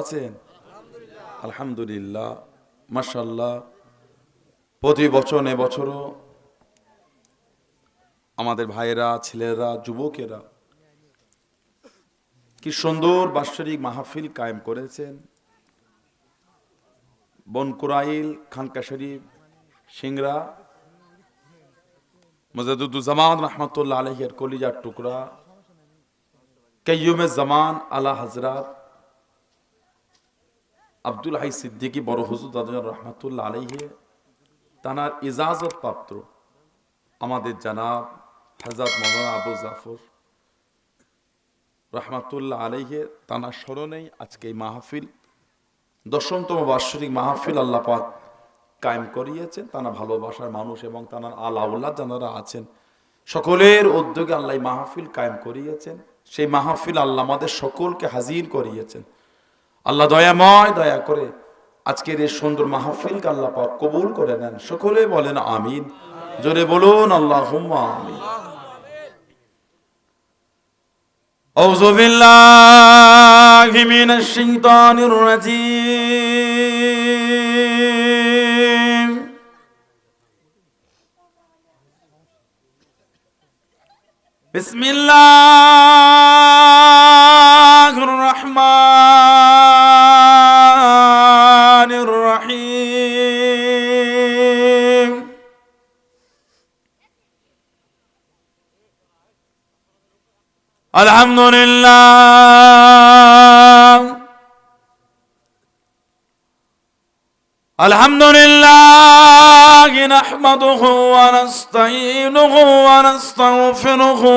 আছেন? আলহামদুলিল্লাহ, মাশাআল্লাহ। প্রতি বছর এবছরও আমাদের ভাইয়েরা, ছেলেরা, যুবকেরা কি সুন্দর বাৎসরিক মাহফিল কায়েম করেছেন। বনকুরাইল, খানকা শরীফ, সিংড়া, মুজাদ্দিদুজ্জামান রহমতুল্লাহ আলাইহির কলিজার টুকরা কাইয়ুমে জামান আলা হযরত আব্দুল হাই সিদ্দিকী বড় হুজুর দাদা রহমতুল্লাহ আলাইহি তানার ইজাজত প্রাপ্ত আমাদের জানাব হযরত মাওলানা আবু জাফর রহমতুল্লাহ আলাইহি তানার স্মরণেই আজকে এই মাহফিল 10তম বার্ষিক মাহফিল আল্লাহ পাক কায়েম করিয়েছেন। তানা ভালোবাসার মানুষ এবং তানার আল্লাহ যারা আছেন সকলের উদ্যোগে আল্লাহ মাহফিল কায়েম করিয়েছেন। সেই মাহফিল আল্লাহ আমাদের সকলকে হাজির করিয়েছেন। আল্লাহ দয়াময়, দয়া করে আজকের এই সুন্দর মাহফিলকে আল্লাহ পাক কবুল করে নেন। সকলে বলেন আমিন, জোরে বলুন আল্লাহুম্মা আমিন। আউযু বিল্লাহি মিনাশ শাইতানির রাজীম। বিসমিল্লাহির রহমানির রহিম। আলহামদুলিল্লাহ, আলহামদুলিল্লাহ নাহমাদুহু ওয়া নাস্তাঈনুহু ওয়া নাস্তাগফিরুহু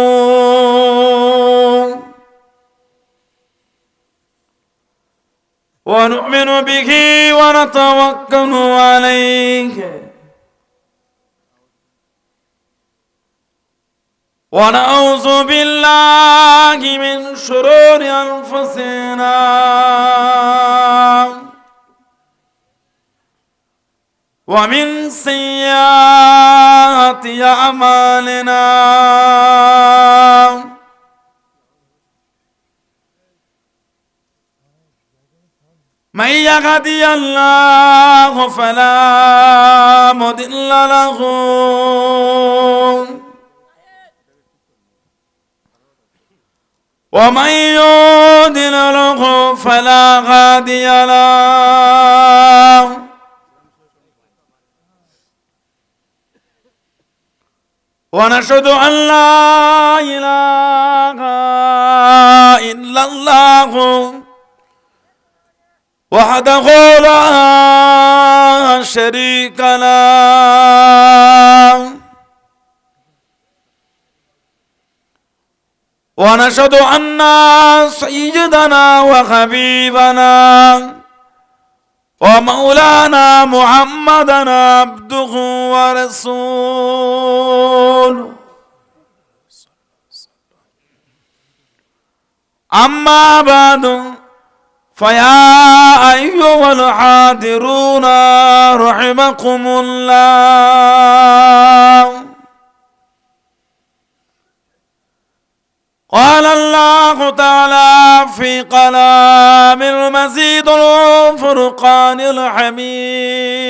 ওয়া নু'মিনু বিহি ওয়া নাতাওয়াক্কালু আলাইহি ওয়া নাউযু বিল্লাহি মিন শুরুরি আনফুসিনা ومن سيئات أعمالنا من يهدي الله فلا مضل له ومن يضلل فلا هادي له ونشهد أن لا إله إلا الله وحده لا شريك له ونشهد أن سيدنا وحبيبنا ومولانا محمدًا عبده ورسوله أما بعد فيا أيها الحاضرون رحمكم الله قال الله تعالى في كلام المزيد الفرقان الحميد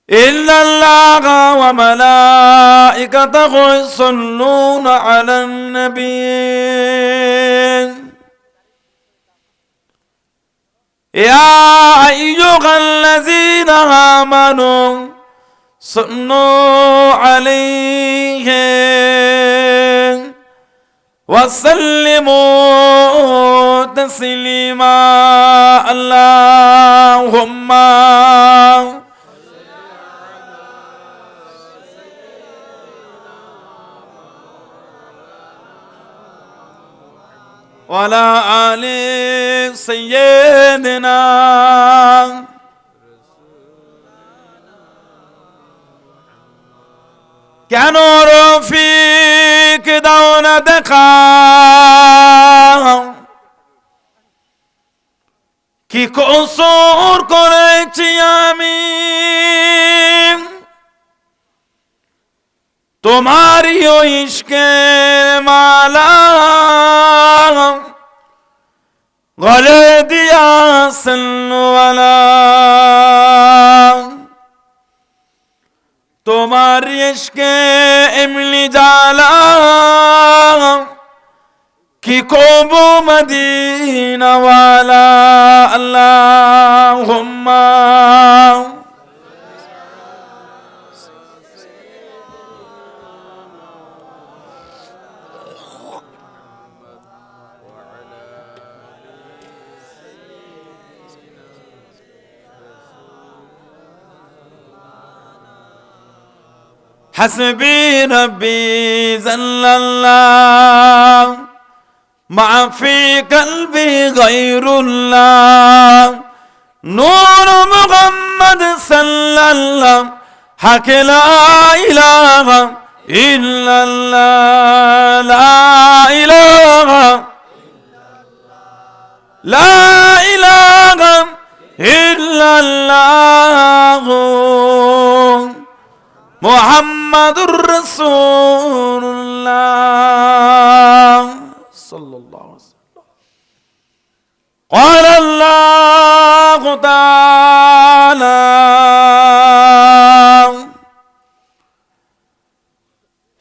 إن الله وملائكته يصلون على النبي يا أيها الذين آمنوا صلوا عليه وسلموا تسليما اللهم وعلى آل سيدنا কেন রফিক দাও না দেখা কি কসুর করেছি আমি তোমারি ইশকে মালা গলে দিয়া সন্নওয়ালা, তোমার ইশকে এমনি জালা কি কবু মদিনা ওয়ালা। আল্লাহুম্মা হাসবি রব্বি জাল্লাল্লাহ মা ফি কলবি গায়রুল্লাহ, নূর মুহাম্মদ সাল্লাল্লাহ হক লা ইলাহা ইল্লাল্লাহ, লা ইলাহা লা ইলাহা ইল্লাল্লাহ মুহাম্মাদুর রাসূলুল্লাহ সাল্লাল্লাহু আলাইহি ওয়াসাল্লাম। ক্বালা আল্লাহু তাআলা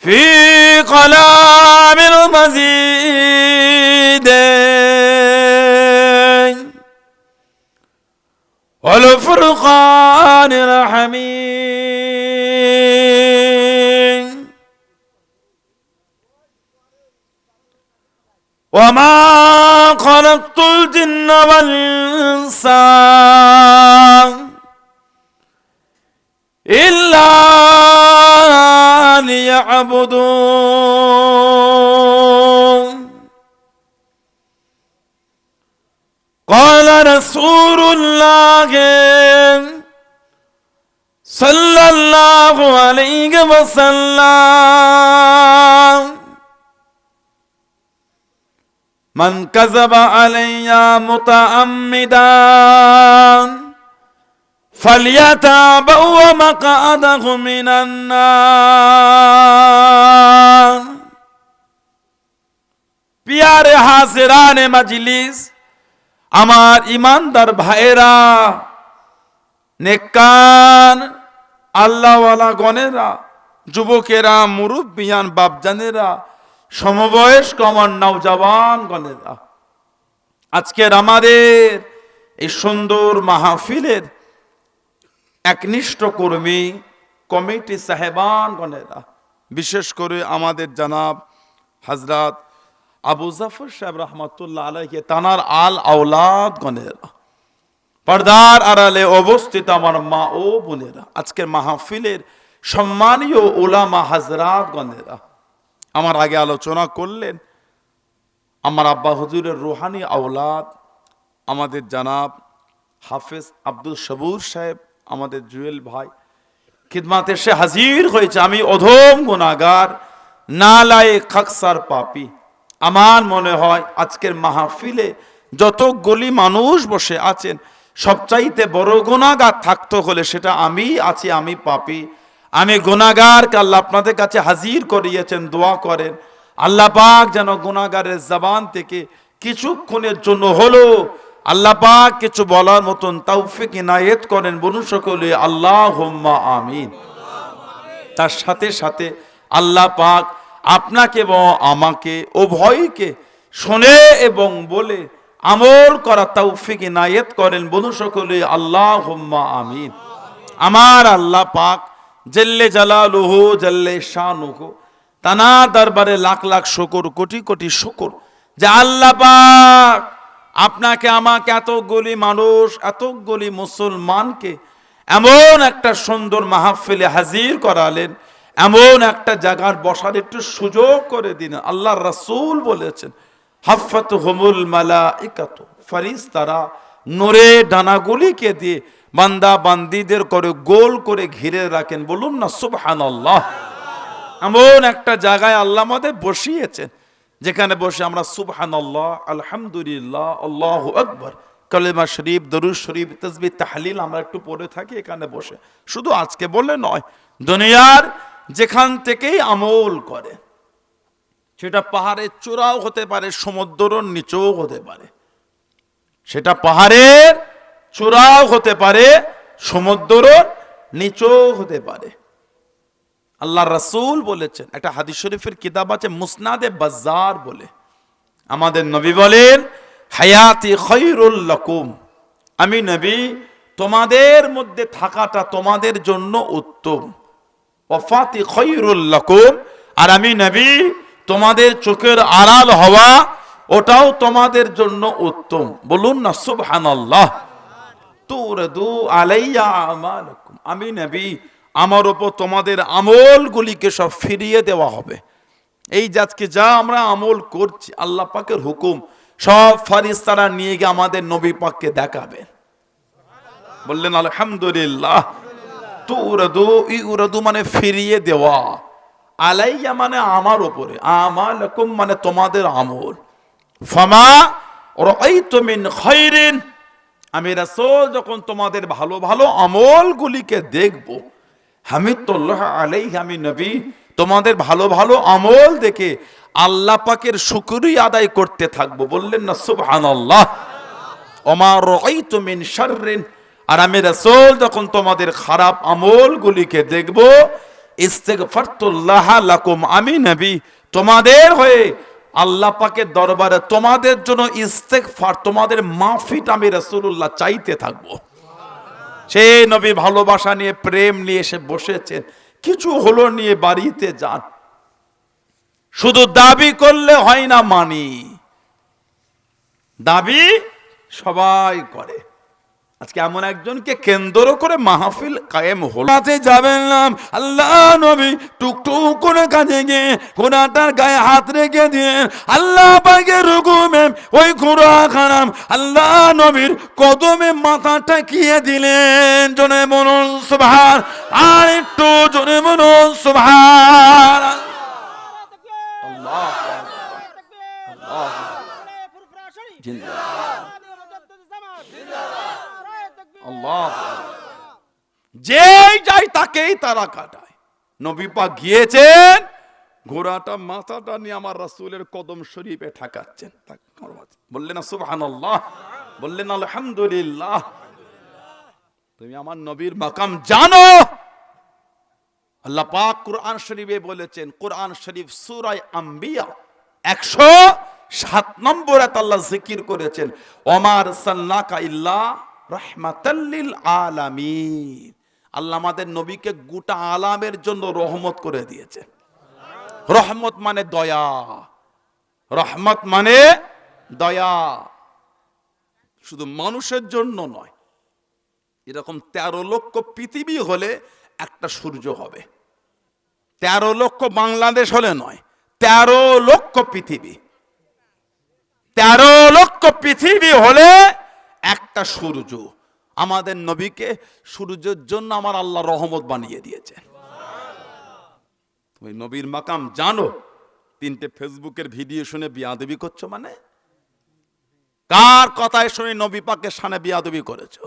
ফি কালামিল মাজিদ ওয়াল ফুরকানিল হামিদ, ওয়ামা খালাকতুল জিন্না ওয়াল ইনসা ইল্লা লিয়াবুদুন। قال رسول الله صلى الله عليه وسلم من كذب علي متعمدا فليتبوأ مقعده من النار। प्यारे हाजिरान मजलिस, আমার ইমানদার ভাইরা, নেককার আল্লাহওয়ালা গণেরা, যুবকেরা, মুরব্বিয়ান বাপজানেরা, সমবয়স্ক আমার নওজওয়ান গণেরা, আজকের আমাদের এই সুন্দর মাহফিলের একনিষ্ঠ কর্মী কমিটি সাহেবান গণেরা, বিশেষ করে আমাদের জনাব হযরত আবু জাফর সাহেব রহমাতুল্লাহ আলাইহি তানার আল আওলাদ গণেরা, পর্দার আড়ালে অবস্থিত আমার মা ও বোনেরা, আজকের মাহফিলের সম্মানীয় উলামা হাজরাত গণেরা, আমার আগে আলোচনা করলেন আমার আব্বা হুজুরের রুহানি আওলাদ আমাদের জনাব হাফেজ আব্দুল সবুর সাহেব, আমাদের জুয়েল ভাই খিদমাতে সে হাজির হয়েছে। আমি অধম গুনাহগার, নালায়েক, খাকসার, পাপী। আমার মনে হয় আজকের মাহফিলে যতগুলি মানুষ বসে আছেন সবচাইতে বড় গুনাহগার থাকতে হলে সেটা আমি আছি, আমি পাপী, আমি গুনাহগারকে আল্লাহ আপনাদের কাছে হাজির করিয়েছেন। দোয়া করেন আল্লাহ পাক যেন গুনাহগারের জবান থেকে কিছুক্ষণের জন্য হলো আল্লাহ পাক কিছু বলার মতন তৌফিক ইনায়েত করেন। বলুন সকলে আল্লাহুম্মা আমিন। তার সাথে সাথে আল্লাহ পাক আপনাকে এবং আমাকে উভয়কে শুনে এবং বলে আমল করা তৌফিক ইনায়েত করেন। বলুন সকলে আল্লাহুম্মা আমিন। আমার আল্লাহ পাক জল্লে জালালুহু জল্লে শানুহু, তানার দরবারে লাখ লাখ শুকর, কোটি কোটি শুকর যে আল্লাহ পাক আপনাকে আমাকে এতগুলি মানুষ, এতগুলি মুসলমানকে এমন একটা সুন্দর মাহফিলে হাজির করালেন, এমন একটা জায়গার বসার একটু সুযোগ করে দিন। আল্লাহর রাসূল বলেছেন হাফাতুহুমুল মালাইকাতু, ফেরেশতারা নূরে ডানাগুলিকে দিয়ে বান্দা বান্দীদের করে গোল করে ঘিরে রাখেন। বলুন না সুবহানাল্লাহ। এমন একটা জায়গায় আল্লাহ আমাদের বসিয়েছেন যেখানে বসে আমরা সুবহানাল্লাহ, আলহামদুলিল্লাহ, আল্লাহু আকবার, কালেমা শরীফ, দরুদ শরীফ, তাসবিহ, তাহলিল আমরা একটু পড়ে থাকি এখানে বসে। শুধু আজকে বলে নয়, দুনিয়ার যেখান থেকেই আমল করে, সেটা পাহাড়ের চূড়াও হতে পারে, সমুদ্রের নিচেও হতে পারে, সেটা পাহাড়ের চূড়াও হতে পারে, সমুদ্রের নিচেও হতে পারে। আল্লাহ রাসূল বলেছেন, একটা হাদিস শরীফের কিতাব আছে মুসনাদে বাজ্জার বলে, আমাদের নবী বলেন হায়াতি খায়রুল লাকুম, আমি নবী তোমাদের মধ্যে থাকাটা তোমাদের জন্য উত্তম, ওয়াফাতি খায়রুল লাকুম, আর আমি নবী তোমাদের চোখের আড়াল হওয়া ওটাও তোমাদের জন্য উত্তম। বলুন না সুবহানাল্লাহ। তুরদু আলাইয়া আমালুকুম, আমি নবী আমার উপর তোমাদের আমলগুলিকে সব ফিরিয়ে দেওয়া হবে। এই যে আজকে যা আমরা আমল করছি আল্লাহ পাকের হুকুম, সব ফেরেশতারা নিয়ে গিয়ে আমাদের নবী পাককে দেখাবে। বললেন আলহামদুলিল্লাহ। তুরদু মানে ফিরিয়ে দেওয়া, আলাইয়া মানে আমার উপরে, আমালুকুম মানে তোমাদের আমল। ফামা রাআইতু মিন খায়রিন, আমি রাসূল যখন তোমাদের ভালো ভালো আমলগুলিকে দেখব, হামিদুল্লাহ আলাইহি, আমি নবী তোমাদের ভালো ভালো আমল দেখে আল্লাহ পাকের শুকরিয়া আদায় করতে থাকবো। বললেন না সুবহানাল্লাহ। ওমা রাআইতু মিন শাররিন, আর আমি রাসূল যখন তোমাদের খারাপ আমলগুলিকে দেখব, ইস্তিগফারতুল্লাহ লাকুম, আমি নবী তোমাদের হয়ে আল্লাহ পাকের দরবারে তোমাদের জন্য ইস্তেগফার, তোমাদের মাফিট আমি রাসূলুল্লাহ চাইতে থাকবো। সেই নবী ভালোবাসা নিয়ে প্রেম নিয়ে এসে বসেছেন, কিছু হলো নিয়ে বাড়িতে যান, শুধু দাবি করলে হয় না, মানি দাবি সবাই করে। আজকে এমন একজনকে কেন্দ্র করে মাহফিল কায়েম হলো, যাবেন না আল্লাহ নবী টুকটুক করে কাজে গিয়ে ঘোড়াটার গায়ে হাত রেখে দিয়ে আল্লাহ পাকের হুকুমে ওই ঘোড়া খানাম আল্লাহ নবীর কদমে মাথা ঠেকিয়ে দিলেন। জোরে বলুন সুবহান, আর একটু জোরে বলুন সুবহান। আল্লাহ আল্লাহ আল্লাহ, যেই যাই তাকেই তারা কাটায়। নবী পাক গিয়েছেন, ঘোড়াটা মাথাটা নিয়ে আমার রাসূলের কদম শরীফে ঠেকাচ্ছেন। বললেন না সুবহানাল্লাহ, বললেন আলহামদুলিল্লাহ। তুমি আমার নবীর মাকাম জানো? আল্লাহ পাক কুরআন শরীফে বলেছেন, কুরআন শরীফ সূরা আম্বিয়া 107 নম্বর আয়াত আল্লাহ জিকির করেছেন, ওমা আরসালনাকা ইল্লা রাহমাতাল লিল আলামিন। আল্লাহ আমাদের নবীকে গোটা আলামের জন্য রহমত করে দিয়েছে। রহমত মানে দয়া, রহমত মানে দয়া, শুধু মানুষের জন্য নয়। এরকম 13 লক্ষ পৃথিবী হলে একটা সূর্য হবে, 13 লক্ষ বাংলাদেশ হলে নয়, 13 লক্ষ পৃথিবী, 13 লক্ষ পৃথিবী হলে একটা সূর্য। আমাদের নবীকে সূর্যের জন্য আমার আল্লাহ রহমত বানিয়ে দিয়েছে। তুমি নবীর মাকাম জানো? 3টে ফেসবুকের ভিডিও শুনে বিয়াদবি করছো, মানে কার কথায় শুনে নবী পাকের সামনে বিয়াদবি করেছো?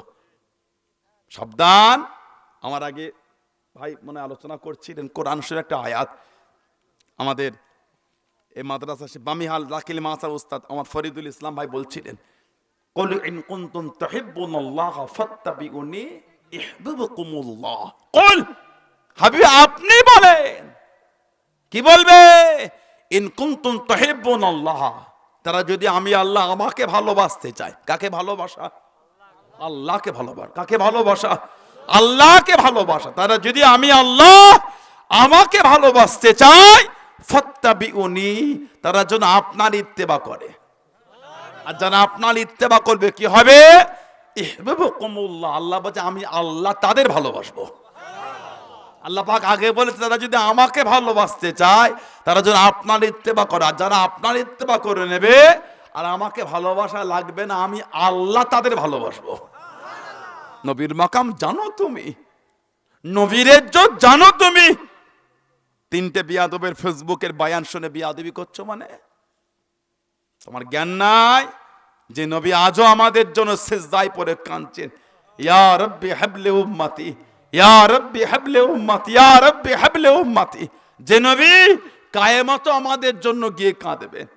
সাবধান। আমার আগে ভাই মনে আলোচনা করছিলেন কোরআন শরীফের একটা আয়াত, আমাদের এই মাদ্রাসা বামিহাল রাকিল মাসা উস্তাদ আমার ফরিদুল ইসলাম ভাই বলছিলেন, কুল ইন কুনতুম তুহিব্বুনাল্লাহ ফাত্তাবিউনি ইহবিবকুমুল্লাহ। কুল, হাবিব আপনি বলেন, কি বলবে? ইন কুনতুম তুহিব্বুনাল্লাহ, তারা যদি আমি আল্লাহ আমাকে ভালোবাসতে চাই। কাকে ভালোবাসা? আল্লাহকে ভালোবাসা। কাকে ভালোবাসা? আল্লাহকে ভালোবাসা। তারা যদি আমি আল্লাহ আমাকে ভালোবাসতে চাই, ফাত্তাবিউনি, তারা যেন আপনার ইত্তেবা করে। আর যারা আপনার ইত্তেবা করবে কি হবে? ইহবিবকুমুল্লাহ, আল্লাহ বলে আমি আল্লাহ তাদের ভালোবাসবো। আল্লাহ পাক আগে বলেছে তারা যদি আমাকে ভালোবাসতে চায় তারা যেন আপনার ইত্তেবা করে। আর যারা আপনার ইত্তেবা করে নেবে আর আমাকে ভালোবাসা লাগবে না, আমি আল্লাহ তাদের ভালোবাসবো। নবীর মাকাম জানো তুমি? নবীর ইজ্জত জানো তুমি? 3টে বিয়াদবের ফেসবুকের বায়ান শুনে বিয়াদবি করছো, মানে তোমার জ্ঞান নাই যে নবী আজও আমাদের জন্য সিজদায় পড়ে কাঁদছেন, ইয়া রাব্বি হাবলি উম্মতি, ইয়া রাব্বি হাবলি উম্মতি, ইয়া রাব্বি হাবলি উম্মতি, যে নবী কিয়ামত আমাদের জন্য গিয়ে কাঁদবেন।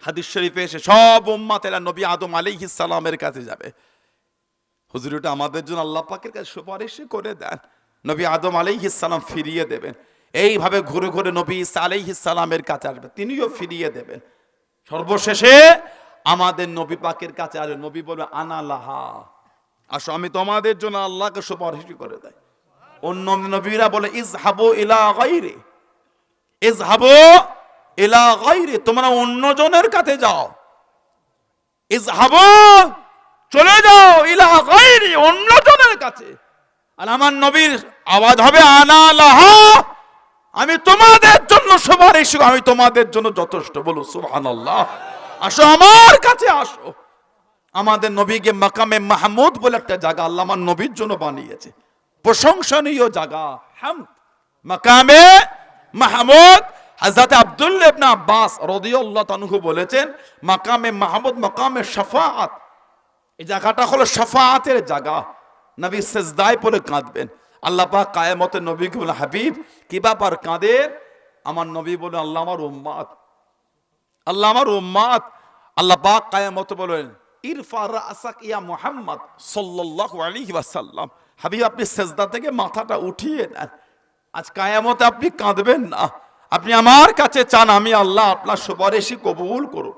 হাদিস শরীফে এসে সব উম্মতেরা নবী আদম আলাইহিস সালামের কাছে যাবে। হুজুর, এটা আমাদের জন্য আল্লাহ পাকের কাছে সুপারিশ করে দেন। নবী আদম আলাইহিস সালাম ফিরিয়ে দেবেন। এইভাবে ঘুরে ঘুরে নবী ঈসা আলাইহিস সালামের কাছে আসবে, তিনিও ফিরিয়ে দেবেন। সর্বশেষে আমাদের নবী পাকের কাছে আসবে, নবী বলবে আনা লাহা, আসো আমি তোমাদের জন্য আল্লাহকে সুপারিশ করে দেয়। অন্য নবীরা বলে ইজহাবু ইলা গায়রি, ইজহাবু ইলা গায়রি, তোমরা অন্যজনের কাছে যাও। ইজহাবু, চলে যাও, ইলা গায়রি, অন্যজনের কাছে। আর আমার নবীর আওয়াজ হবে আনা লাহা, আমি তোমাদের জন্য সুপারিশ, আমি তোমাদের জন্য যথেষ্ট। বলো সুবহানাল্লাহ। আসো আমার কাছে আসো। আমাদের নবীকে মাকামে মাহমুদ বলে একটা জায়গা আল্লাহ আমার নবীর জন্য বানিয়েছে, প্রশংসনীয় জায়গা হামদ, মাকামে মাহমুদ। হযরত আব্দুল্লাহ ইবনে আব্বাস রাদিয়াল্লাহু তাআলা বলেছেন, মাকামে মাহমুদ মাকামে শাফাআত, এই জায়গাটা হলো শাফাআতের জায়গা। নবী সিজদায় পড়ে কাঁদবেন। আল্লাহ পাক কিয়ামতে নবীকে বলেন, হাবিব কি ব্যাপার কাঁদেন? আমার নবী বলেন, আল্লাহ আমার উম্মত, আল্লাহ আমার উম্মত। আল্লাহ পাক কিয়ামতে বলেন, ইরফা রাসাক ইয়া মুহাম্মদ সাল্লাল্লাহু আলাইহি ওয়াসাল্লাম, হাবিব আপনি সিজদা থেকে মাথাটা উঠিয়ে নেন। আজ কিয়ামতে আপনি কাঁদবেন না, আপনি আমার কাছে চান, আমি আল্লাহ আপনার সুপারিশই কবুল করব।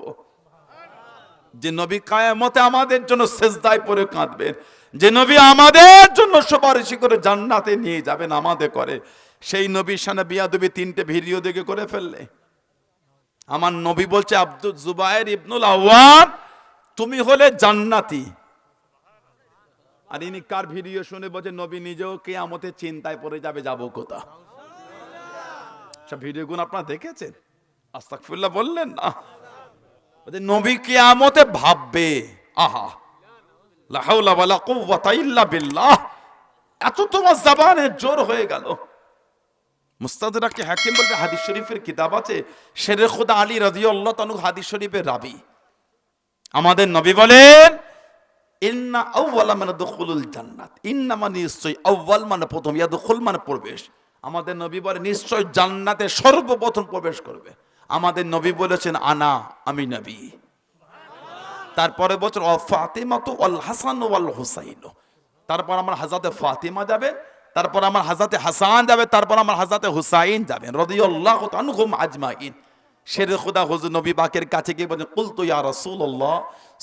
যে নবী কিয়ামতে আমাদের জন্য সিজদায় পড়ে কাঁদবেন, যে নবী আমাদের জন্য সুপারিশ করে জান্নাতে নিয়ে যাবেন আমাদের করে, সেই নবীর সামনে বিয়াদবি 3টে ভিডিও দেখে করে ফেললে। আমার নবী বলছে, আব্দুল জুবায়ের ইবনুল আওয়াম তুমি হলে জান্নাতি। আর ইনি কার ভিডিও শুনে বলছে নবী নিজেও কিয়ামতে চিন্তায় পড়ে যাবে, যাবো কোথা। সব ভিডিওগুলো আপনারা দেখেছেন? আস্তাগফিরুল্লাহ বললেন না? নবী কিয়ামতে ভাববে, আহা লা হাওলা ওয়ালা কুওয়াতা ইল্লা বিল্লাহ, এত তোমার জবানের জোর হয়ে গেল। মুস্তাদরাকে হাকিম বলতে হাদিস শরীফের কিতাব আছে, শেরে খুদা আলী রাদিয়াল্লাহু তাআলা হাদিস শরীফের রাবি। আমাদের নবী বলেন, ইন্না আউওয়ালা মান দুখুলুল জান্নাত, ইন্না মানে নিশ্চয়, আউওয়াল মানে প্রথম, ইয়াদখুল মানে প্রবেশ। আমাদের নবী বলেন নিশ্চয় জান্নাতে সর্বপ্রথম প্রবেশ করবে। আমাদের নবী বলেছেন আনা, আমি নবী। তারপরে বছর ফাতিমা তো ওয়াল হাসান ওয়াল হুসাইন, তারপর আমার হযরতে ফাতিমা যাবে, তারপর আমার হযরতে হাসান যাবে, তারপর আমার হযরতে হুসাইন যাবেন রাদিয়াল্লাহু আনহুম আজমাইন। শেরে খুদা হুজুর নবী পাকের কাছে গিয়ে বলেন, কুলতু ইয়া রাসূলুল্লাহ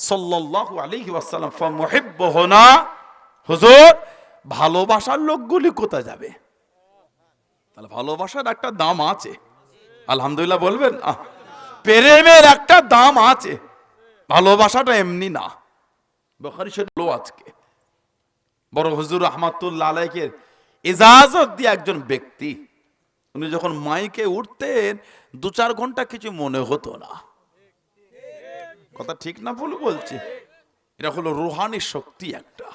সাল্লাল্লাহু আলাইহি ওয়াসাল্লাম ফামুহিব্বুহুনা, হুজুর ভালোবাসার লোকগুলি কোথায় যাবে? তাহলে ভালোবাসার একটা দাম আছে, আলহামদুলিল্লাহ বলবেন। প্রেমের একটা দাম আছে, ভালোবাসাটা এমনি না। বুখারী শরীফ আজকে বড় হুজুর রাহমাতুল্লাহ আলাইহির ইজাজত দিয়ে একজন ব্যক্তি, উনি যখন মাইকে উঠতেন 2-4 ঘন্টা কিছু মনে হতো না। কথা ঠিক না ভুল বলছি? এটা হলো রুহানি শক্তি একটা,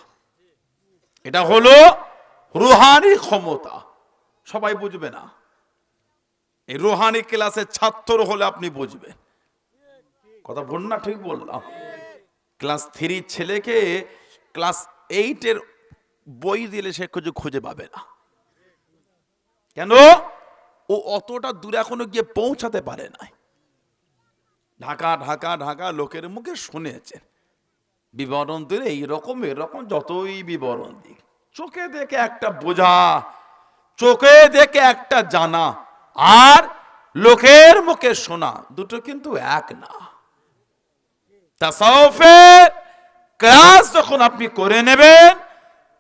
এটা হলো রুহানি ক্ষমতা। সবাই বুঝবে না, এই রুহানি ক্লাসের ছাত্র হলে আপনি বুঝবেন। কথা ভুল না ঠিক বললাম? ক্লাস 3 ছেলেকে ক্লাস 8 বই দিলে সে কিছু খুঁজে পাবে না। কেন? ও অতটা দূরে এখনো গিয়ে পৌঁছাতে পারে নাই। ঢাকা ঢাকা ঢাকা লোকের মুখে শুনেছেন বিবরণ দিলে এইরকম এরকম, যতই বিবরণ দিক, চোখে দেখে একটা বোঝা, চোখে দেখে একটা জানা, আর লোকের মুখে শোনা, দুটো কিন্তু এক না। তাসাউফের ক্লাস যখন আপনি করে নেবেন,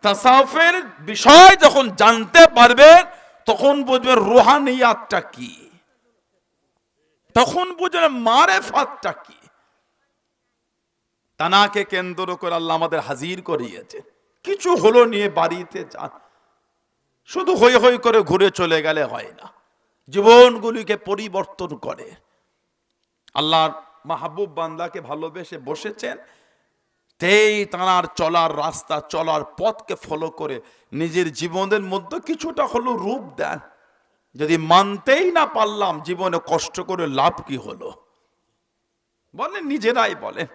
তাসাউফের বিষয় যখন জানতে পারবেন, তখন বুঝবেন রুহানিয়াতটা কি, তখন বুঝবেন মারেফাতটা কি। তানাকে কেন্দ্র করে আল্লাহ আমাদের হাজির করিয়েছে। কিছু হলো নিয়ে বাড়িতে যান, শুধু হই হই করে ঘুরে চলে গেলে হয় না, জীবনগুলিকে পরিবর্তন করে। আল্লাহর মাহবুব বান্দাকে ভালোবেসে বসেছেন, সেই তাঁর চলার রাস্তা, চলার পথকে ফলো করে নিজের জীবনের মধ্যে কিছুটা হলো রূপ দেন। যদি মানতেই না পারলাম, জীবনে কষ্ট করে লাভ কি হলো? বলেন, নিজেরাই বলেন।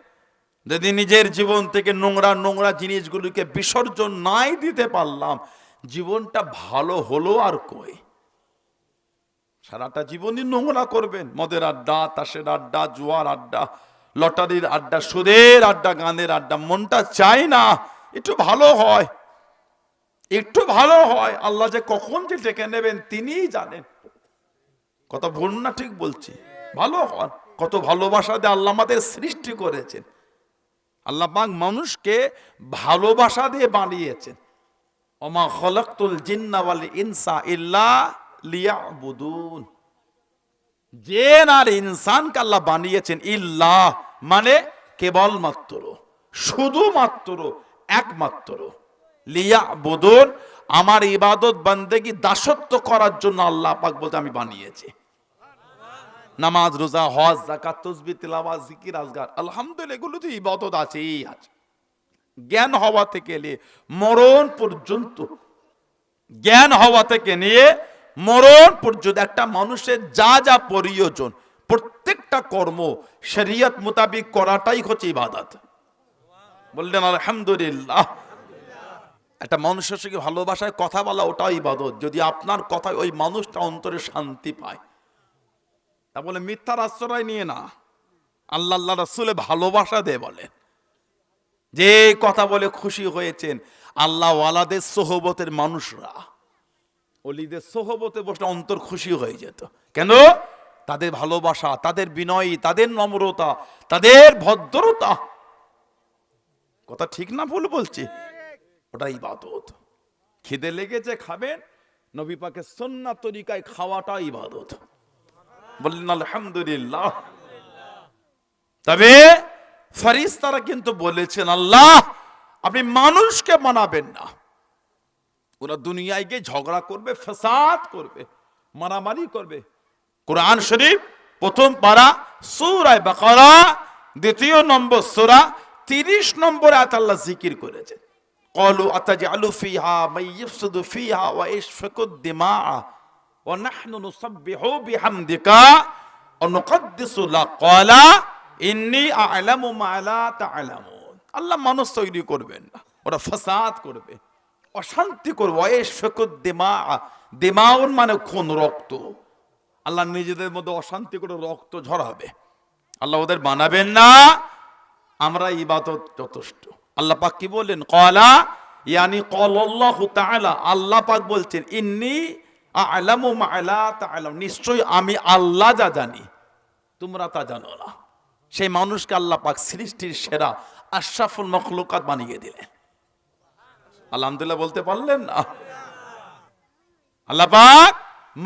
যদি নিজের জীবন থেকে নোংরা নোংরা জিনিসগুলিকে বিসর্জন নাই দিতে পারলাম, জীবনটা ভালো হলো আর কই? সারাটা জীবনই নোংরা করবেন, মদের আড্ডা, তাসের আড্ডা, জুয়ার আড্ডা, লটারির আড্ডা, সুদের আড্ডা, গানের আড্ডা। মনটা চায় না একটু ভালো হয়, একটু ভালো হয়। আল্লাহ যে কখন যে ডেকে নেবেন তিনিই জানেন। কত ভুল না ঠিক বলছি? ভালো হন। কত ভালোবাসা দিয়ে আল্লাহ আমাদের সৃষ্টি করেছেন। আল্লাহ পাক মানুষকে ভালোবাসা দিয়ে বানিয়েছেন। ওমা খলাকতুল জিন্না ওয়াল ইনসা ইল্লা লিয়াবুদুন। জিন আর ইনসানকে আল্লাহ বানিয়েছেন ইল্লা মানে কেবলমাত্র, শুধুমাত্র, একমাত্র, লিয়াবুদুন আমার ইবাদত বান্দেগি দাসত্ব করার জন্য আল্লাহ পাক বলতে আমি বানিয়েছি। নামাজ, রোজা, হজ, যাকাত, তাসবিহ, তিলাওয়াত, জিকির, আজকার, আলহামদুলিল্লাহ এগুলো তো ইবাদত আছেই আছে। জ্ঞান হওয়া থেকে নিয়ে মরণ পর্যন্ত, জ্ঞান হওয়া থেকে নিয়ে মরণ পর্যন্ত একটা মানুষের যা যা প্রয়োজন প্রত্যেকটা কর্ম শরীয়ত মোতাবেক করাটাই হচ্ছে ইবাদত। বললেন আলহামদুলিল্লাহ। একটা মানুষের সঙ্গে ভালোবাসায় কথা বলা ওটাও ইবাদত, যদি আপনার কথায় ওই মানুষটা অন্তরে শান্তি পায়। তা বলে মিথ্যার আশ্রয় নিয়ে না, আল্লাহ আল্লাহ রাসূলের ভালোবাসা দিয়ে বলেন। যে কথা বলে খুশি হয়েছেন আল্লাহ ওয়ালাদের সোহবতের মানুষরা, ওলিদের সোহবতে বসে অন্তর খুশি হয়ে যেত। কেন? তাদের ভালোবাসা, তাদের বিনয়ী, তাদের নম্রতা, তাদের ভদ্রতা। কথা ঠিক না ভুল বলছি? ওটা ইবাদত। খিদে লেগেছে খাবেন, নবী পাকের সুন্নাত তরিকায় খাওয়াটা ইবাদত। বললেন আলহামদুলিল্লাহ। তবে ফেরেশতারা কিন্তু বলেছেন আল্লাহ আপনি মানুষকে মানাবেন না। ওরা দুনিয়ায় গিয়ে ঝগড়া করবে, ফাসাদ করবে, মারামারি করবে। কোরআন শরীফ প্রথম পারা সূরা বাকারা ২ নম্বর সূরা ৩০ নম্বর আয়াত আল্লাহ জিকির করেছেন। ক্বালু আতাজআলু ফিহা মান ইফসিদু ফিহা ওয়া ইসফাকুদ দিমা ওয়া নাহনু নুসাব্বিহু বিহামদিকা ওয়া নুকদ্দিসু লাক ক্বালা ইন্নী আ'লামু মা লা তা'লামুন। আল্লাহ মানুষ তৈরি করবেন না, ওরা ফাসাদ করবে, অশান্তি করবে। ওয়া ইসফাকুদ দিমা, দিমাউন মানে খুন, রক্ত। আল্লাহ নিজেদের মধ্যে অশান্তি করে রক্ত ঝরাবে। আল্লাহ ওদের বানাবেন না, আমরা ইবাদত যথেষ্ট। আল্লাহ পাক কি বলেন? ক্বালা ইয়ানি ক্বালাল্লাহু তাআলা, আল্লাহ পাক বলছেন ইন্নী আ'লামু মা লা তা'লামুন, নিশ্চয়ই আমি আল্লাহ যা জানি তোমরা তা জানো না। সেই মানুষকে আল্লাহ পাক সৃষ্টির সেরা আশরাফুল মাখলুকাত বানিয়ে দিলেন। আলহামদুলিল্লাহ বলতে পারলেন না? আল্লাহ পাক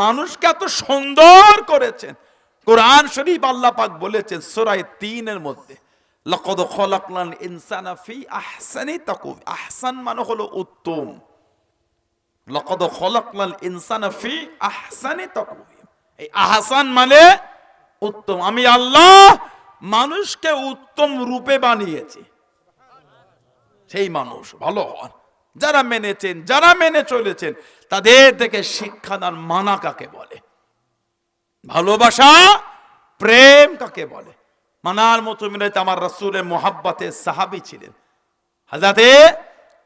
মানুষকে এত সুন্দর করেছেন। কোরআন শরীফ আল্লাহ পাক বলেছেন সূরা ৩ মধ্যে লাকাদ খালাকনাল ইনসানা ফি আহসানি তাকওয়িম। আহসান মানে হলো উত্তম। লাকাদ খালাকনাল ইনসানা ফি আহসানি তাকওয়িম, এই আহসান মানে উত্তম। আমি আল্লাহ মানুষকে উত্তম রূপে বানিয়েছি। সেই মানুষ ভালো হন যারা মেনেছেন, যারা মেনে চলেছেন, তাদের থেকে শিক্ষাদান মানা কাকে বলে, ভালোবাসা প্রেম কাকে বলে। মানার মতো মিলাইতে আমার রাসূলের মুহাব্বতের সাহাবী ছিলেন হযরতে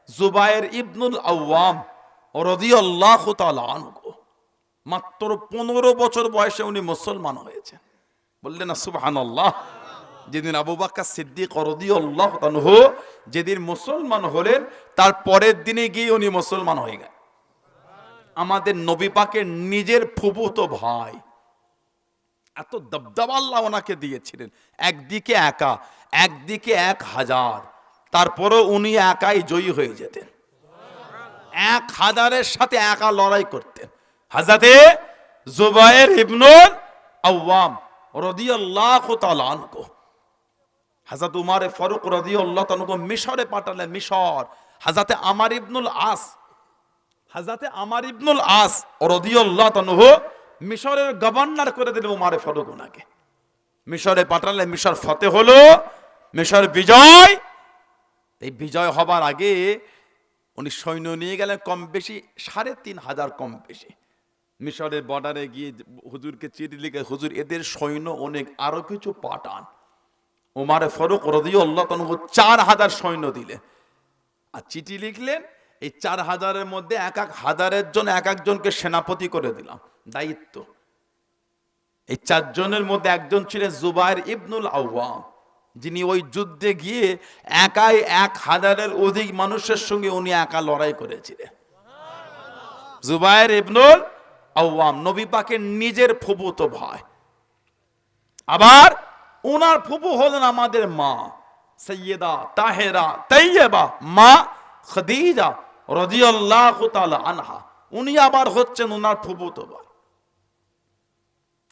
জুবায়ের ইবনুল আওয়াম রাদিয়াল্লাহু তাআলা আনহু। মাত্র 15 বছর বয়সে উনি মুসলমান হয়েছেন। বললেন না সুবহানাল্লাহ। যেদিন আবু বকর সিদ্দিক রাদিয়াল্লাহু আনহু যেদিন মুসলমান হলেন, তার পরের দিনে গিয়ে উনি মুসলমান হয়ে গেলেন। আমাদের নবী পাকের নিজের ফুফুতো ভাই। এত দবদবা আল্লাহ ওনাকে দিয়েছিলেন। একদিকে একা, একদিকে 1000, তারপরও উনি একাই জয়ী হয়ে যেতেন। 1000-এর সাথে একা লড়াই করতেন। হযরতে জুবায়ের ইবনুল আওয়াম রাদিয়াল্লাহু তাআলা আনহু হযরত উমর ফারুক রাদিয়াল্লাহু তাআলা আনহু মিশরে পাঠালেন। মিশর হযরতে আমর ইবনুল আস, হযরতে আমর ইবনুল আস রাদিয়াল্লাহু তাআলা আনহু মিশরের গভর্নর করে দিলেন উমর ফারুক ওনাকে। মিশরে পাঠালেন, মিশর ফতে হলো, মিশর বিজয়। এই বিজয় হবার আগে উনি সৈন্য নিয়ে গেলেন কম বেশি 3500 কম বেশি। মিশরের বর্ডারে গিয়ে হুজুরকে চিঠি লিখে, হুজুর এদের সৈন্য অনেক, আরো কিছু পাঠান। উমর ফারুক রাদিয়াল্লাহু তাআলা 4000 সৈন্য দিলেন আর চিঠি লিখলেন, এই 4000-এর মধ্যে এক এক হাজারের জন এক একজনকে সেনাপতি করে দিলাম, দায়িত্ব। এই 4 জনের মধ্যে একজন ছিলেন জুবায়ের ইবনুল আওয়াম, যিনি ওই যুদ্ধে গিয়ে একাই 1000-এর অধিক মানুষের সঙ্গে উনি একা লড়াই করেছিলেন। জুবায়ের ইবনুল আওয়াম নবী পাকের নিজের ফুফুতো ভাই, আবার ওনার ফুফু হলেন আমাদের মা সৈয়দা তাহেরা তাইয়্যিবা মা খাদিজা রাদিয়াল্লাহু তাআলা আনহা। উনি আবার হচ্ছেন ওনার ফুফুতো ভাই,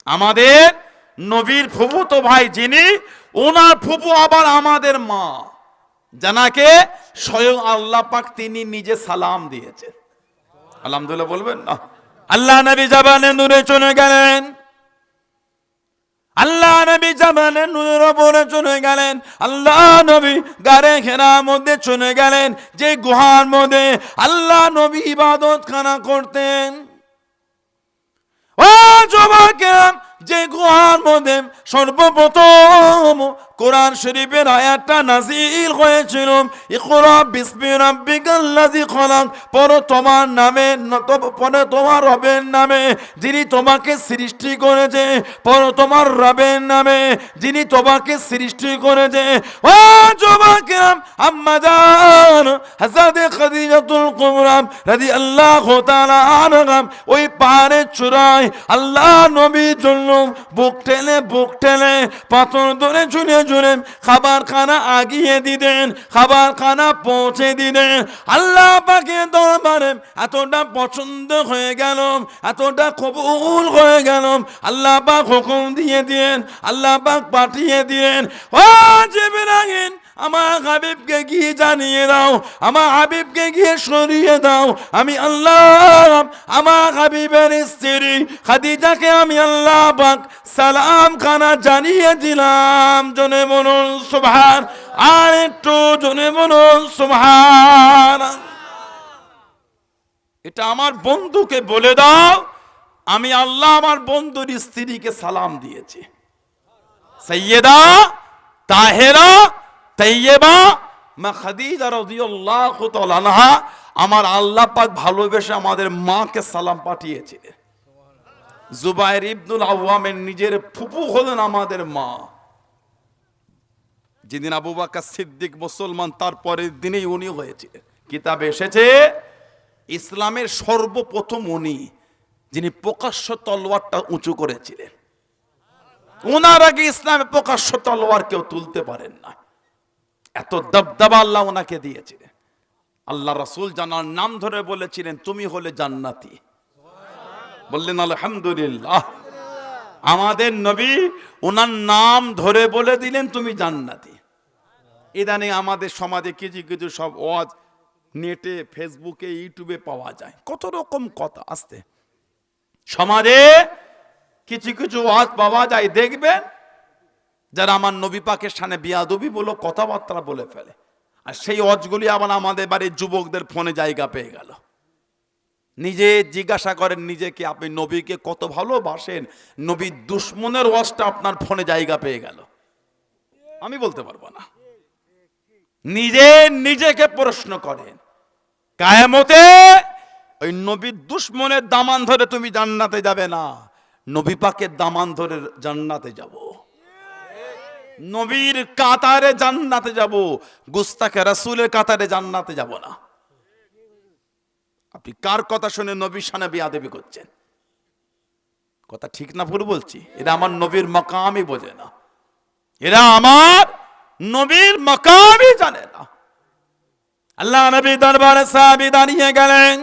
আমাদের নবীর ফুফুতো ভাই যিনি, ওনার ফুফু আবার আমাদের মা, জানাকে স্বয়ং আল্লাহ পাক তিনি নিজে সালাম দিয়েছেন। আলহামদুলিল্লাহ বলবেন না? আল্লাহ নবী জবানে নূরে চলে গেলেন, আল্লাহ নবী জবানে নূরের উপরে চলে গেলেন, আল্লাহ নবী গারে হেরার মধ্যে চলে গেলেন, যে গুহার মধ্যে আল্লাহ নবী ইবাদত খানা করতেন। ও যুবকেরা, যে গুহার মধ্যে সর্বপ্রথম কোরআন শরীফের আয়াতটা নাজিল হয়েছিল, ইকরা বিসমি রাব্বিকাল্লাযী খলাক, পড়ো তোমার নামে, পড়ো তোমার রবের নামে যিনি তোমাকে সৃষ্টি করেছে, পড়ো তোমার রবের নামে যিনি তোমাকে সৃষ্টি করেছে। ও যুবকেরা, আম্মা জান হযরত খাদিজাতুল কুবরা রাদিয়াল্লাহু তাআলা আনহা ওই পাহাড়ের চূড়ায় আল্লাহ নবীর জন্য বুক টেনে পাথর ধরে ঝুলে ঝুলে খাবার খানা আগিয়ে দিতেন, খাবার খানা পৌঁছে দিতেন। আল্লাহ পাকের দরবারে এতটা পছন্দ হয়ে গেল, এতটা কবুল হয়ে গেল, আল্লাহ পাক হুকুম দিয়ে দিয়েন, আল্লাহ পাক পাঠিয়ে দিয়েন, ও জিবরাইল আমার হাবিবকে গিয়ে জানিয়ে দাও, আমার হাবিবকে গিয়ে সরিয়ে দাও, আমি আল্লাহ আমার হাবিবের স্ত্রী খাদিজাকে আমি আল্লাহ পাক সালাম খানা জানিয়ে দিলাম। জনে বলুন সুবহান, আর একটু জনে বলুন সুবহান। এটা আমার বন্ধুকে বলে দাও, আমি আল্লাহ আমার বন্ধুর স্ত্রীকে সালাম দিয়েছি। সৈয়দা তাহেরা তাইয়্যিবা মা খাদিজা রাদিয়াল্লাহু তাআলা আনহা, আমার আল্লাহ পাক ভালোবেসে আমাদের মাকে সালাম পাঠিয়েছিলেন। জুবায়ের ইবনুল আওয়ামের নিজের ফুফু হলেন আমাদের মা। যেদিন আবু বকর সিদ্দিক মুসলমান, তার পরের দিনেই উনি হয়েছিলেন। কিতাবে এসেছে ইসলামের সর্বপ্রথম উনি, যিনি প্রকাশ্য তলোয়ারটা উঁচু করেছিলেন। ওনার আগে ইসলামে প্রকাশ্য তলোয়ার কেউ তুলতে পারেন না, এত দবদবা আল্লাহ ওনাকে দিয়েছিলেন। আল্লাহ রাসূল জানার নাম ধরে বলেছিলেন, তুমি হলে জান্নাতি। বললেন আলহামদুলিল্লাহ। আমাদের নবী ওনার নাম ধরে বলে দিলেন, তুমি জান্নাতি। ইদানিং আমাদের সমাজে কিছু কিছু সব ওয়াজ নেটে, ফেসবুকে, ইউটিউবে পাওয়া যায়, কত রকম কথা আসতে। সমাজে কিছু কিছু ওয়াজ পাওয়া যায়, দেখবেন যারা আমার নবী পাকের সামনে বিয়াদবি বলে কথাবার্তা বলে ফেলে, আর সেই ওয়াজগুলি আবার আমাদের বাড়ির যুবকদের ফোনে জায়গা পেয়ে গেল। নিজে জিজ্ঞাসা করেন নিজেকে, আপনি নবীকে কত ভালোবাসেন, নবীর দুশ্মনের ওয়াজটা আপনার ফোনে জায়গা পেয়ে গেল। আমি বলতে পারবো না। নিজে নিজেকে প্রশ্ন করেন, কিয়ামতে ওই নবীর দুশ্মনের দামান ধরে তুমি জান্নাতে যাবে না, নবী পাকের দামান ধরে জান্নাতে যাব, নবীর কাতারে জান্নাতে যাব, গুস্তাখে রাসূলের কাতারে জান্নাতে যাব না। আপনি কার কথা শুনে নবীর শানে বেয়াদবি করছেন? কথা ঠিক না ভুল বলছি? এরা আমার নবীর মাকামই বোঝে না, এরা আমার নবীর মাকামই জানে না। আল্লাহ নবী দরবারে সাহাবী দাঁড়িয়ে গেলেন।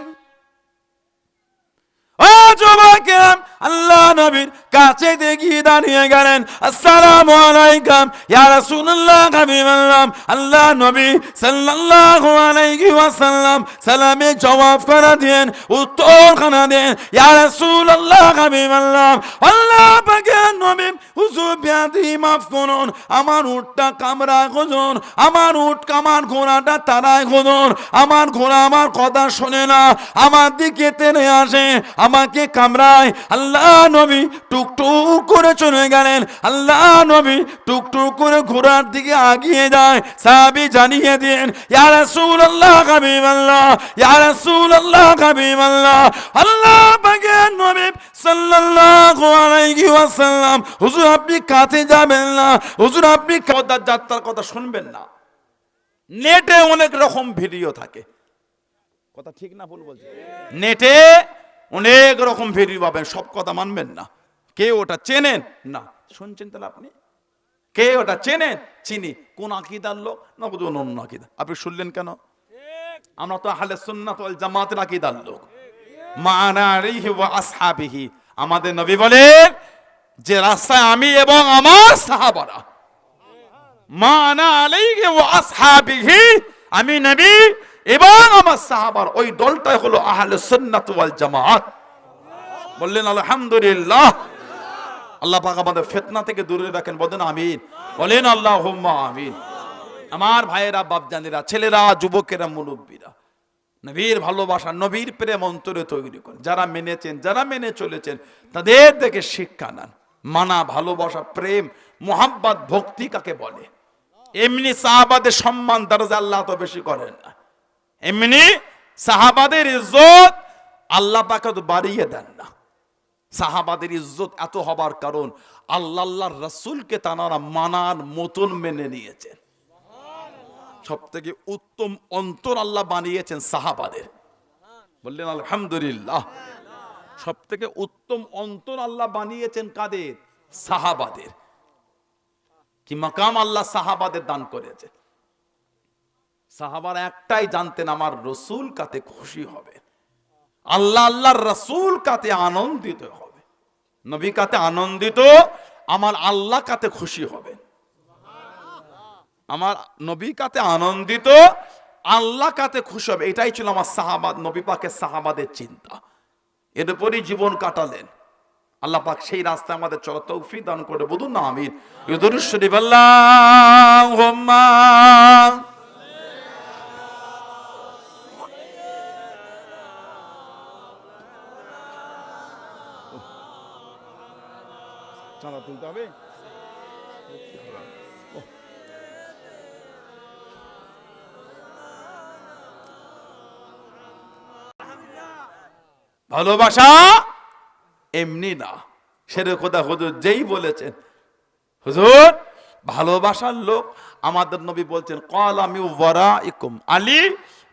ও যুবকেরা, আল্লাহ নবীর কাছে গিয়ে দাঁড়িয়ে গেলেন। আসসালামু আলাইকুম ইয়া রাসূলুল্লাহ, হাবিবাল্লাহ। আল্লাহ নবী সাল্লাল্লাহু আলাইহি ওয়াসাল্লাম সালামে জবাব করে দেন, উত্তর খানা দেন, ইয়া রাসূলুল্লাহ, হাবিবাল্লাহ। আল্লাহ পাকের নবী, হুজুর বিয়াদি মাফ করুন, আমার উটটা কামড়ায় হুজুর, আমার উট আমার ঘোড়াটা তাড়ায় হুজুর, আমার ঘোড়া আমার কথা শোনে না, আমার দিকে টেনে আসে, আমাকে কামড়ায়। আল্লাহ নবী টুকটুক করে চলে গেলেন। আল্লাহ নবী টুকটুক করে ঘোড়ার দিকে আগিয়ে যায়। সাহাবী জানিয়ে দেন, ইয়া রাসূলুল্লাহ হাবিবাল্লাহ, ইয়া রাসূলুল্লাহ হাবিবাল্লাহ, আল্লাহ পাকের নবী সাল্লাল্লাহু আলাইহি ওয়াসাল্লাম, হুজুর আপনি কাছে যাবেন না, হুজুর আপনি কদার যাত্রার কথা শুনবেন না। নেটে অনেক রকম ভিডিও থাকে, কথা ঠিক না ভুল বলছি? নেটে অনেক রকম ভিডিও পাবেন, সব কথা মানবেন না। কে ওটা চেনেন? না। শুনছেন তাহলে আপনি? কে ওটা চেনেন? চিনি। কোন আকীদার লোক? না বুঝুন অন্য আকীদা। আপনি শুনলেন কেন? আমরা তো আহলে সুন্নাত ওয়াল জামাতের আকীদার লোক। মা'আনা আলাইহি ওয়া আসহাবিহি, আমাদের নবী বলেন যে রাস্তায় আমি এবং আমার সাহাবারা, মা'আনা আলাইহি ওয়া আসহাবিহি, আমি নবী এবং আমার সাহাবার ওই দলটাই হলো আহলে সুন্নাত ওয়াল জামাত। বললেন আলহামদুলিল্লাহ। আল্লাহ পাক আমাদের ফিতনা থেকে দূরে রাখেন, বলেন আমিন। বলেন আল্লাহুম্মা আমিন। আমার ভাইয়েরা, বাপজানেরা, ছেলেরা, যুবকেরা, মুরব্বীরা, নবীর ভালোবাসা, নবীর প্রেম অন্তরে তৈরি করেন। যারা মেনেছেন, যারা মেনে চলেছেন, তাদের থেকে শিক্ষা নেন। মানা, ভালোবাসা, প্রেম, মোহাব্বত, ভক্তি কাকে বলে? এমনি সাহাবাদের সম্মান দরজা আল্লাহ তো বেশি করেন না, এমনি সাহাবাদের ইজ্জত আল্লাহ পাক তো বাড়িয়ে দেন না। সাহাবাদের ইজ্জত এত হবার কারণ আল্লাহর রাসূলকে তারা মানার মতন মেনে নিয়েছেন। সব থেকে উত্তম অন্তর আল্লাহ বানিয়েছেন সাহাবাদের। বললেন আলহামদুলিল্লাহ। সব থেকে উত্তম অন্তর আল্লাহ বানিয়েছেন কাদের? সাহাবাদের। কি মাকাম আল্লাহ সাহাবাদের দান করেছে। সাহাবারা একটাই জানতেন, আমার রসুল কাতে খুশি হবে, আল্লাহর রসুল কাতে আনন্দিত হবে, নবী কাতে আনন্দিত, আমার আল্লাহ কাতে খুশি হবে। আমার নবী কাতে আনন্দিত, আল্লাহ কাতে খুশি হবে, এটাই ছিল আমার সাহাবা, নবী পাকের সাহাবাদের চিন্তা। এর উপরই জীবন কাটালেন। আল্লাহ পাক সেই রাস্তায় আমাদের চলার তৌফিক দান করে, বলুন না আমিন। দুরূদ শরীফ আল্লাহুম্মা চাঁদা তুলতে হবে। ভালোবাসা এমনি না, সেরে খোদা হুজুর যেই বলেছেন, হুজুর ভালোবাসার লোক, আমাদের নবী বলছেন ক্বালা মিন ওয়ারাইকুম, আলী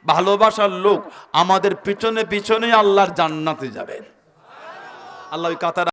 ভালোবাসার লোক আমাদের পিছনে পিছনে আল্লাহর জান্নাতে যাবেন। আল্লাহ ওই কাতার